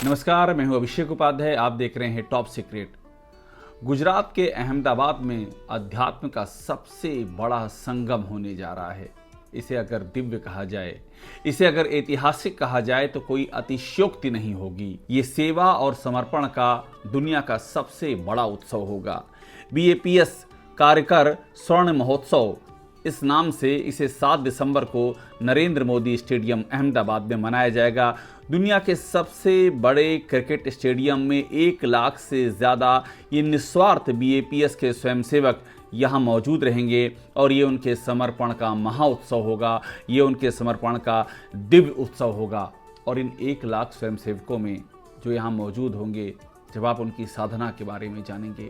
नमस्कार, मैं हूं अभिषेक उपाध्याय। आप देख रहे हैं टॉप सीक्रेट। गुजरात के अहमदाबाद में अध्यात्म का सबसे बड़ा संगम होने जा रहा है। इसे अगर दिव्य कहा जाए, इसे अगर ऐतिहासिक कहा जाए तो कोई अतिशयोक्ति नहीं होगी। ये सेवा और समर्पण का दुनिया का सबसे बड़ा उत्सव होगा। बीएपीएस कार्यकर स्वर्ण महोत्सव, इस नाम से इसे 7 दिसंबर को नरेंद्र मोदी स्टेडियम अहमदाबाद में मनाया जाएगा। दुनिया के सबसे बड़े क्रिकेट स्टेडियम में 1 लाख से ज़्यादा ये निस्वार्थ बीएपीएस के स्वयंसेवक यहाँ मौजूद रहेंगे और ये उनके समर्पण का महाउत्सव होगा। ये उनके समर्पण का दिव्य उत्सव होगा। और इन 1 लाख स्वयंसेवकों में जो यहाँ मौजूद होंगे, जब आप उनकी साधना के बारे में जानेंगे,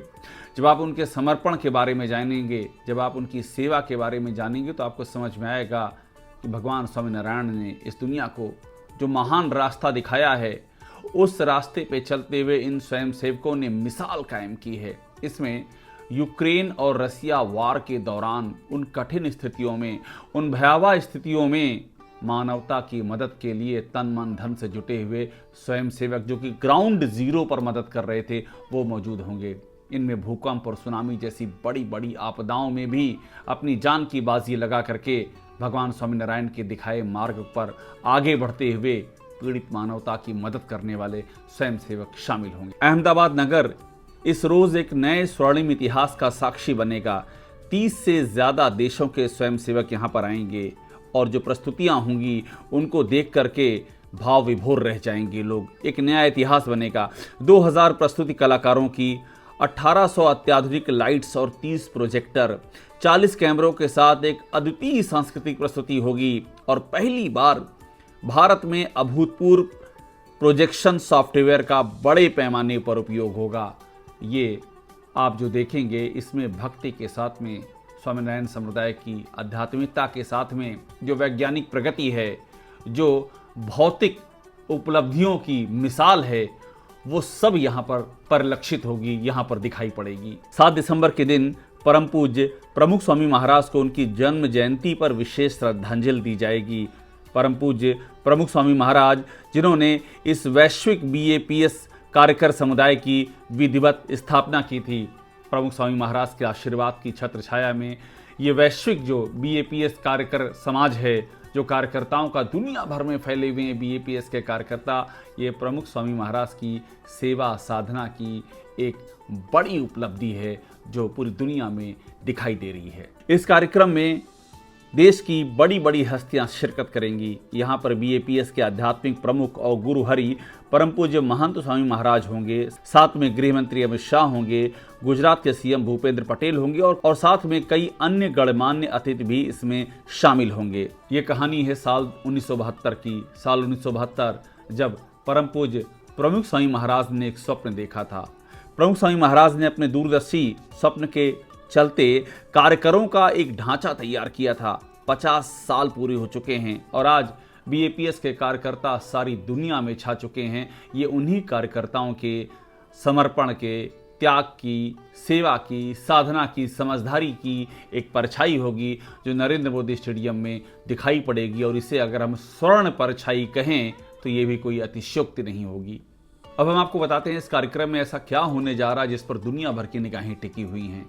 जब आप उनके समर्पण के बारे में जानेंगे, जब आप उनकी सेवा के बारे में जानेंगे, तो आपको समझ में आएगा कि भगवान स्वामीनारायण ने इस दुनिया को जो महान रास्ता दिखाया है, उस रास्ते पे चलते हुए इन स्वयंसेवकों ने मिसाल कायम की है। इसमें यूक्रेन और रसिया वार के दौरान उन कठिन स्थितियों में, उन भयावह स्थितियों में मानवता की मदद के लिए तन मन धन से जुटे हुए स्वयंसेवक जो कि ग्राउंड जीरो पर मदद कर रहे थे, वो मौजूद होंगे। इनमें भूकंप और सुनामी जैसी बड़ी बड़ी आपदाओं में भी अपनी जान की बाजी लगा करके भगवान स्वामीनारायण के दिखाए मार्ग पर आगे बढ़ते हुए पीड़ित मानवता की मदद करने वाले स्वयंसेवक शामिल होंगे। अहमदाबाद नगर इस रोज एक नए स्वर्णिम इतिहास का साक्षी बनेगा। 30 से ज्यादा देशों के स्वयंसेवक यहाँ पर आएंगे और जो प्रस्तुतियाँ होंगी उनको देख करके भाव विभोर रह जाएंगे लोग। एक नया इतिहास बनेगा। 2000 प्रस्तुति कलाकारों की, 1800 अत्याधुनिक लाइट्स और 30 प्रोजेक्टर, 40 कैमरों के साथ एक अद्वितीय सांस्कृतिक प्रस्तुति होगी। और पहली बार भारत में अभूतपूर्व प्रोजेक्शन सॉफ्टवेयर का बड़े पैमाने पर उपयोग होगा। ये आप जो देखेंगे, इसमें भक्ति के साथ में स्वामीनारायण संप्रदाय की आध्यात्मिकता के साथ में जो वैज्ञानिक प्रगति है, जो भौतिक उपलब्धियों की मिसाल है, वो सब यहाँ पर परिलक्षित होगी, यहाँ पर दिखाई पड़ेगी। 7 दिसंबर के दिन परम पूज्य प्रमुख स्वामी महाराज को उनकी जन्म जयंती पर विशेष श्रद्धांजलि दी जाएगी। परम पूज्य प्रमुख स्वामी महाराज, जिन्होंने इस वैश्विक बीएपीएस कार्यकर समुदाय की विधिवत स्थापना की थी, प्रमुख स्वामी महाराज के आशीर्वाद की छत्र छाया में ये वैश्विक जो बीएपीएस कार्यकर समाज है, जो कार्यकर्ताओं का दुनिया भर में फैले हुए हैं बीएपीएस के कार्यकर्ता, ये प्रमुख स्वामी महाराज की सेवा साधना की एक बड़ी उपलब्धि है जो पूरी दुनिया में दिखाई दे रही है। इस कार्यक्रम में देश की बड़ी बड़ी हस्तियां शिरकत करेंगी। यहाँ पर बीएपीएस के आध्यात्मिक प्रमुख और गुरु हरि परम पूज्य महंत स्वामी महाराज होंगे, साथ में गृह मंत्री अमित शाह होंगे, गुजरात के सीएम भूपेंद्र पटेल होंगे और साथ में कई अन्य गणमान्य अतिथि भी इसमें शामिल होंगे। ये कहानी है साल 1972 की। साल 1972 जब परम पूज्य प्रमुख स्वामी महाराज ने एक स्वप्न देखा था। प्रमुख स्वामी महाराज ने अपने दूरदर्शी स्वप्न के चलते कार्यकरों का एक ढांचा तैयार किया था। 50 साल पूरे हो चुके हैं और आज बीएपीएस के कार्यकर्ता सारी दुनिया में छा चुके हैं। ये उन्हीं कार्यकर्ताओं के समर्पण के, त्याग की, सेवा की, साधना की, समझदारी की एक परछाई होगी जो नरेंद्र मोदी स्टेडियम में दिखाई पड़ेगी। और इसे अगर हम स्वर्ण परछाई कहें तो ये भी कोई अतिशयोक्ति नहीं होगी। अब हम आपको बताते हैं इस कार्यक्रम में ऐसा क्या होने जा रहा है जिस पर दुनिया भर की निगाहें टिकी हुई हैं।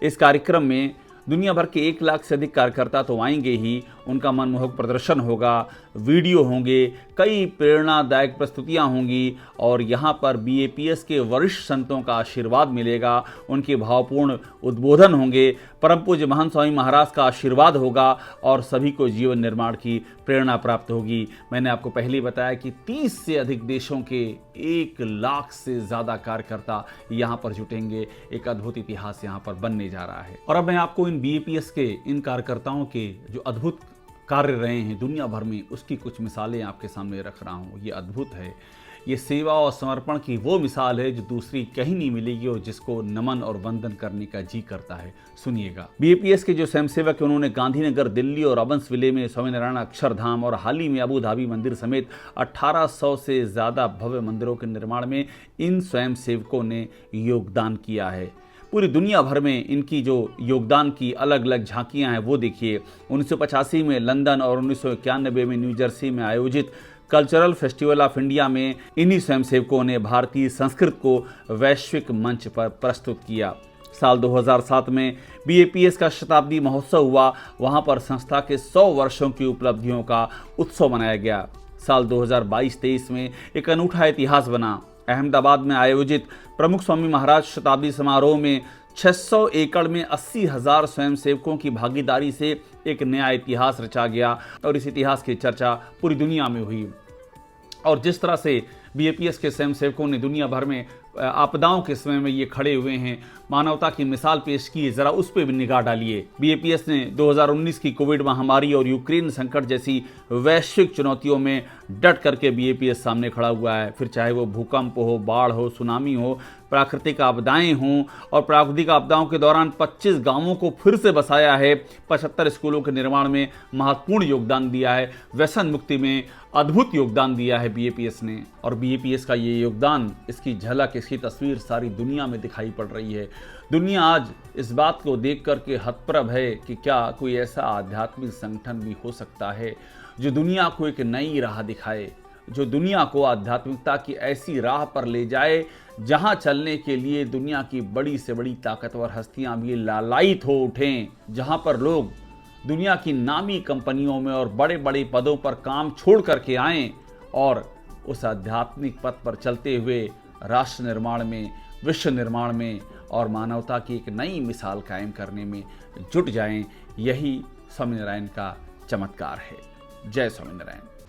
इस कार्यक्रम में दुनिया भर के 1 लाख से अधिक कार्यकर्ता तो आएंगे ही, उनका मनमोहक प्रदर्शन होगा, वीडियो होंगे, कई प्रेरणादायक प्रस्तुतियां होंगी और यहाँ पर बीएपीएस के वरिष्ठ संतों का आशीर्वाद मिलेगा, उनके भावपूर्ण उद्बोधन होंगे, परम पूज्य महंत स्वामी महाराज का आशीर्वाद होगा और सभी को जीवन निर्माण की प्रेरणा प्राप्त होगी। मैंने आपको पहले ही बताया कि 30 से अधिक देशों के 1 लाख से ज़्यादा कार्यकर्ता यहाँ पर जुटेंगे। एक अद्भुत इतिहास यहाँ पर बनने जा रहा है। और अब मैं आपको इन बीएपीएस के इन कार्यकर्ताओं के जो अद्भुत कार्य रहे हैं दुनिया भर में, उसकी कुछ मिसालें आपके सामने रख रहा हूँ। ये अद्भुत है। ये सेवा और समर्पण की वो मिसाल है जो दूसरी कहीं नहीं मिलेगी और जिसको नमन और वंदन करने का जी करता है। सुनिएगा। बीएपीएस के जो स्वयंसेवक हैं उन्होंने गांधीनगर, दिल्ली और अबंसविले में स्वामीनारायण अक्षरधाम और हाल ही में अबू धाबी मंदिर समेत 1800 से ज़्यादा भव्य मंदिरों के निर्माण में इन स्वयंसेवकों ने योगदान किया है। पूरी दुनिया भर में इनकी जो योगदान की अलग अलग झांकियां हैं वो देखिए। 1985 में लंदन और 1991 में न्यू जर्सी में आयोजित कल्चरल फेस्टिवल ऑफ इंडिया में इन्हीं स्वयंसेवकों ने भारतीय संस्कृत को वैश्विक मंच पर प्रस्तुत किया। साल 2007 में BAPS का शताब्दी महोत्सव हुआ। वहां पर संस्था के 100 वर्षों की उपलब्धियों का उत्सव मनाया गया। साल 2022-23 में एक अनूठा इतिहास बना। अहमदाबाद में आयोजित प्रमुख स्वामी महाराज शताब्दी समारोह में 600 एकड़ में 80,000 स्वयंसेवकों की भागीदारी से एक नया इतिहास रचा गया और इस इतिहास की चर्चा पूरी दुनिया में हुई। और जिस तरह से BAPS के स्वयंसेवकों ने दुनिया भर में आपदाओं के समय में ये खड़े हुए हैं, मानवता की मिसाल पेश की है, जरा उस पर भी निगाह डालिए। BAPS ने 2019 की कोविड महामारी और यूक्रेन संकट जैसी वैश्विक चुनौतियों में डट करके BAPS सामने खड़ा हुआ है। फिर चाहे वो भूकंप हो, बाढ़ हो, सुनामी हो, प्राकृतिक आपदाएं हों, और प्राकृतिक आपदाओं के दौरान 25 गांवों को फिर से बसाया है, 75 स्कूलों के निर्माण में महत्वपूर्ण योगदान दिया है, व्यसन मुक्ति में अद्भुत योगदान दिया है BAPS ने। और BAPS का ये योगदान, इसकी झलक, इसकी तस्वीर सारी दुनिया में दिखाई पड़ रही है। दुनिया आज इस बात को देख करके हतप्रभ है कि क्या कोई ऐसा आध्यात्मिक संगठन भी हो सकता है जो दुनिया को एक नई राह दिखाए, जो दुनिया को आध्यात्मिकता की ऐसी राह पर ले जाए जहां चलने के लिए दुनिया की बड़ी से बड़ी ताकतवर हस्तियां भी लालायित हो उठें, जहां पर लोग दुनिया की नामी कंपनियों में और बड़े बड़े पदों पर काम छोड़ करके आएं और उस आध्यात्मिक पथ पर चलते हुए राष्ट्र निर्माण में, विश्व निर्माण में और मानवता की एक नई मिसाल कायम करने में जुट जाएं। यही स्वामीनारायण का चमत्कार है। जय स्वामीनारायण।